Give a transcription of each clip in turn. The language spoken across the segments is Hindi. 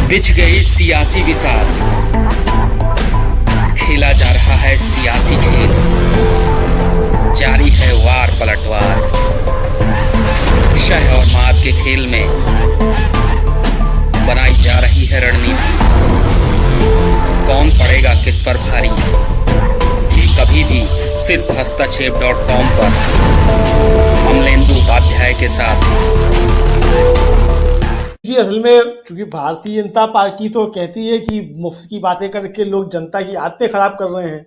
बिछ गई सियासी विसार, खेला जा रहा है सियासी खेल, जारी है वार पलटवार। शह और मात के खेल में बनाई जा रही है रणनीति। कौन पड़ेगा किस पर भारी, ये कभी भी सिर्फ हस्तक्षेप.com पर अमलेंदु उपाध्याय के साथ। जी असल में क्योंकि भारतीय जनता पार्टी तो कहती है कि मुफ्त की बातें करके लोग जनता की आदतें खराब कर रहे हैं,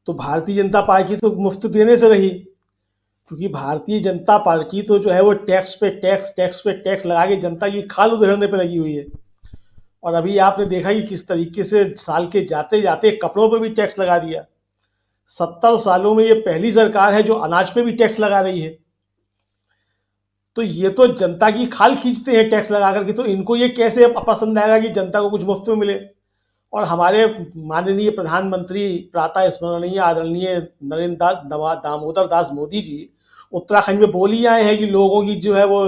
तो भारतीय जनता पार्टी तो मुफ्त देने से रही, क्योंकि भारतीय जनता पार्टी तो जो है वो टैक्स पे टैक्स लगा के जनता की खाल उधेड़ने पे लगी हुई है। और अभी आपने देखा कि किस तरीके से साल के जाते जाते कपड़ों पे भी टैक्स लगा दिया। 70 सालों में ये पहली सरकार है जो अनाज पे भी टैक्स लगा रही है। तो ये तो जनता की खाल खींचते हैं टैक्स लगा करके, तो इनको ये कैसे पसंद आएगा कि जनता को कुछ मुफ्त में मिले। और हमारे माननीय प्रधानमंत्री प्रातः स्मरणीय आदरणीय नरेंद्र दामोदर दास मोदी जी उत्तराखंड में बोल ही आए हैं कि लोगों की जो है वो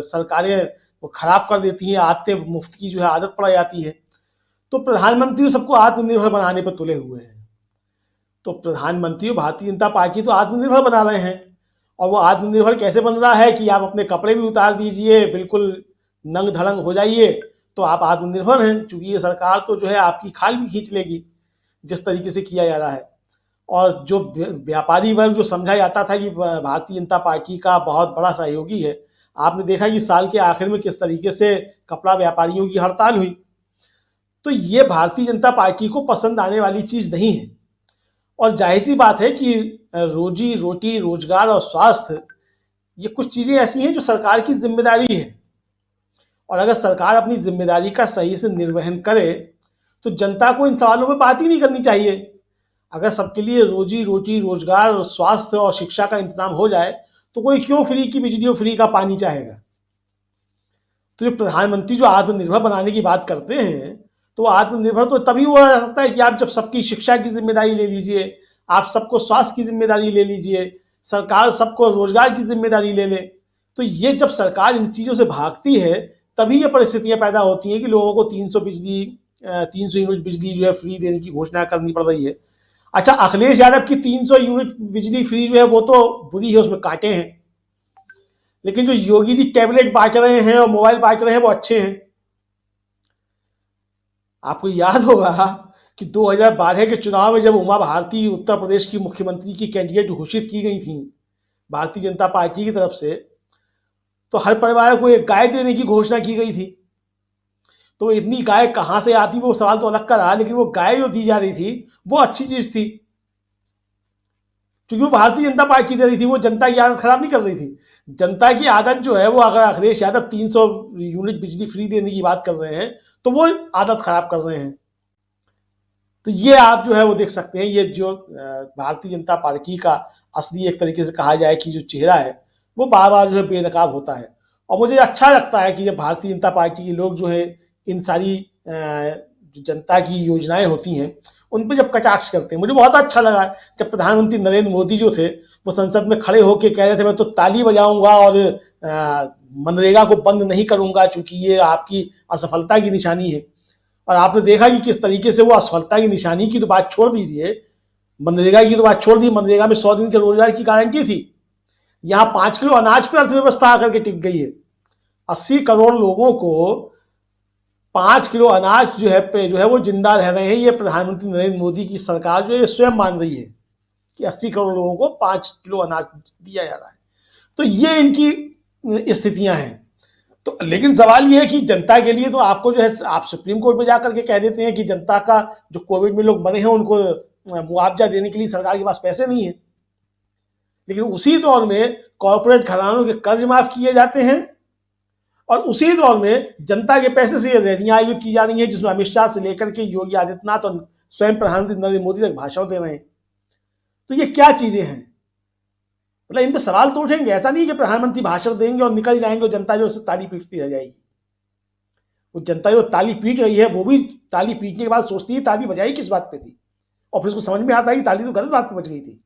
सरकारें वो खराब कर देती हैं, आदतें मुफ्त की जो है आदत पड़ जाती है। तो प्रधानमंत्री सबको आत्मनिर्भर बनाने पर तुले हुए हैं। तो प्रधानमंत्री भारतीय जनता पार्टी तो आत्मनिर्भर बना रहे हैं, और वो आत्मनिर्भर कैसे बन रहा है कि आप अपने कपड़े भी उतार दीजिए, बिल्कुल नंग धड़ंग हो जाइए, तो आप आत्मनिर्भर हैं। क्योंकि ये सरकार तो जो है आपकी खाल भी खींच लेगी जिस तरीके से किया जा रहा है। और जो व्यापारी वर्ग जो समझा जाता था कि भारतीय जनता पार्टी का बहुत बड़ा सहयोगी है, आपने देखा कि साल के आखिर में किस तरीके से कपड़ा व्यापारियों की हड़ताल हुई। तो ये भारतीय जनता पार्टी को पसंद आने वाली चीज नहीं है। और जाहिर सी बात है कि रोजी रोटी, रोजगार और स्वास्थ्य, ये कुछ चीजें ऐसी हैं जो सरकार की जिम्मेदारी है। और अगर सरकार अपनी जिम्मेदारी का सही से निर्वहन करे तो जनता को इन सवालों में बात ही नहीं करनी चाहिए। अगर सबके लिए रोजी रोटी, रोजगार और स्वास्थ्य और शिक्षा का इंतजाम हो जाए तो कोई क्यों फ्री की बिजली और फ्री का पानी चाहेगा। तो ये प्रधानमंत्री जो आत्मनिर्भर बनाने की बात करते हैं, तो आत्मनिर्भर तो तभी हुआ जा सकता है कि आप जब सबकी शिक्षा की जिम्मेदारी ले लीजिए, आप सबको स्वास्थ्य की जिम्मेदारी ले लीजिए, सरकार सबको रोजगार की जिम्मेदारी ले ले। तो ये जब सरकार इन चीजों से भागती है तभी ये परिस्थितियां पैदा होती हैं कि लोगों को 300 यूनिट बिजली जो है फ्री देने की घोषणा करनी पड़ रही है। अच्छा, अखिलेश यादव की 300 यूनिट बिजली फ्री जो है वो तो बुरी है, उसमें कांटे हैं, लेकिन जो योगी जी टैबलेट बांट रहे हैं और मोबाइल बांट रहे हैं वो अच्छे हैं। आपको याद होगा कि 2012 के चुनाव में जब उमा भारती उत्तर प्रदेश की मुख्यमंत्री की कैंडिडेट घोषित की गई थी भारतीय जनता पार्टी की तरफ से, तो हर परिवार को एक गाय देने की घोषणा की गई थी। तो इतनी गाय कहां से आती वो सवाल तो अलग का रहा, लेकिन वो गाय जो दी जा रही थी वो अच्छी चीज थी, क्योंकि वो भारतीय जनता पार्टी दे रही थी, वो जनता की आदत खराब नहीं कर रही थी। जनता की आदत जो है वो, अगर अखिलेश यादव 300 यूनिट बिजली फ्री देने की बात कर रहे हैं तो वो आदत खराब कर रहे हैं। तो ये आप जो है वो देख सकते हैं, ये जो भारतीय जनता पार्टी का असली एक तरीके से कहा जाए कि जो चेहरा है वो बार बार जो है बेनकाब होता है। और मुझे अच्छा लगता है कि जब भारतीय जनता पार्टी के लोग जो है इन सारी जो जनता की योजनाएं होती हैं उन पर जब कटाक्ष करते हैं। मुझे बहुत अच्छा लगा जब प्रधानमंत्री नरेंद्र मोदी जो थे वो संसद में खड़े होकर कह रहे थे मैं तो ताली बजाऊंगा और मनरेगा को बंद नहीं करूंगा, चूंकि ये आपकी असफलता की निशानी है। और आपने देखा कि किस तरीके से वो असफलता की निशानी की तो बात छोड़ दीजिए, मनरेगा की तो बात छोड़ दी, मनरेगा में 100 दिन के रोजगार की गारंटी थी, यहाँ 5 किलो अनाज पर अर्थव्यवस्था आकर के टिक गई है। 80 करोड़ लोगों को 5 किलो अनाज जो है वो जिंदा रह रहे हैं। ये प्रधानमंत्री नरेंद्र मोदी की सरकार जो है स्वयं मान रही है कि 80 करोड़ लोगों को 5 किलो अनाज दिया जा रहा है। तो ये इनकी स्थितियां हैं। तो लेकिन सवाल ये है कि जनता के लिए तो आपको जो है आप सुप्रीम कोर्ट में जाकर के कह देते हैं कि जनता का जो कोविड में लोग मरे हैं उनको मुआवजा देने के लिए सरकार के पास पैसे नहीं है, लेकिन उसी दौर में कॉर्पोरेट घरानों के कर्ज माफ किए जाते हैं और उसी दौर में जनता के पैसे से ये रैलियां आयोजित की जा रही हैं जिसमें अमित शाह से लेकर के योगी आदित्यनाथ और स्वयं प्रधानमंत्री नरेंद्र मोदी तक भाषण दे रहे हैं। तो ये क्या चीजें हैं, मतलब इन पर सवाल तो उठेंगे। ऐसा नहीं कि प्रधानमंत्री भाषण देंगे और निकल जाएंगे और जनता जो है ताली पीटती रह जाएगी। वो जनता जो ताली पीट रही है वो भी ताली पीटने के बाद सोचती है ताली बजाई किस बात पे थी, और फिर उसको समझ में आता है कि ताली तो गलत बात पे बज गई थी।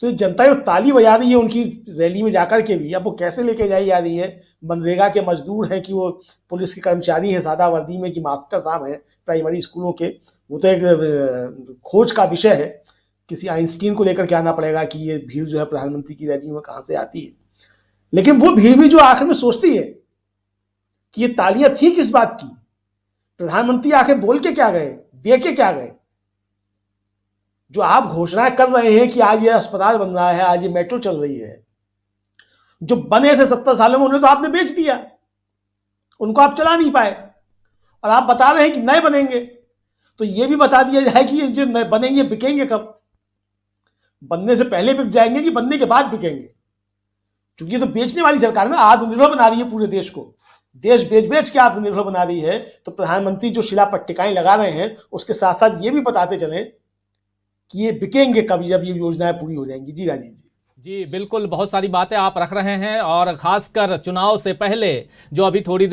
तो जनता जो ताली बजा रही है उनकी रैली में जाकर के भी, अब वो कैसे लेके जाई जा रही है मनरेगा के मजदूर हैं, कि वो पुलिस के कर्मचारी हैं सादा वर्दी में, कि मास्टर साहब हैं प्राइमरी स्कूलों के, वो तो एक खोज का विषय है। किसी आइंस्टीन को लेकर के आना पड़ेगा कि ये भीड़ जो है प्रधानमंत्री की रैली में कहाँ से आती है। लेकिन वो भीड़ भी जो आखिर में सोचती है कि ये तालियां थी किस बात की, प्रधानमंत्री आखिर बोल के क्या गए, दे के क्या गए। जो आप घोषणाएं कर रहे हैं कि आज ये अस्पताल बन रहा है, आज ये मेट्रो चल रही है, जो बने थे 70 सालों में उन्हें तो आपने बेच दिया, उनको आप चला नहीं पाए, और आप बता रहे हैं कि नए बनेंगे। तो ये भी बता दिया जाए कि ये जो नए बनेंगे बिकेंगे कब, बनने से पहले बिक जाएंगे कि बनने के बाद बिकेंगे। क्योंकि ये तो बेचने वाली सरकार ना, आत्मनिर्भर बना रही है पूरे देश को, देश बेच बेच के आत्मनिर्भर बना रही है। तो प्रधानमंत्री जो शिला पट्टिकाएं लगा रहे हैं, उसके साथ साथ ये भी बताते चले कि ये बिकेंगे कब, जब ये योजनाएं पूरी हो जाएंगी। जी राजीव जी बिल्कुल, बहुत सारी बातें आप रख रहे हैं, और खासकर चुनाव से पहले जो अभी थोड़ी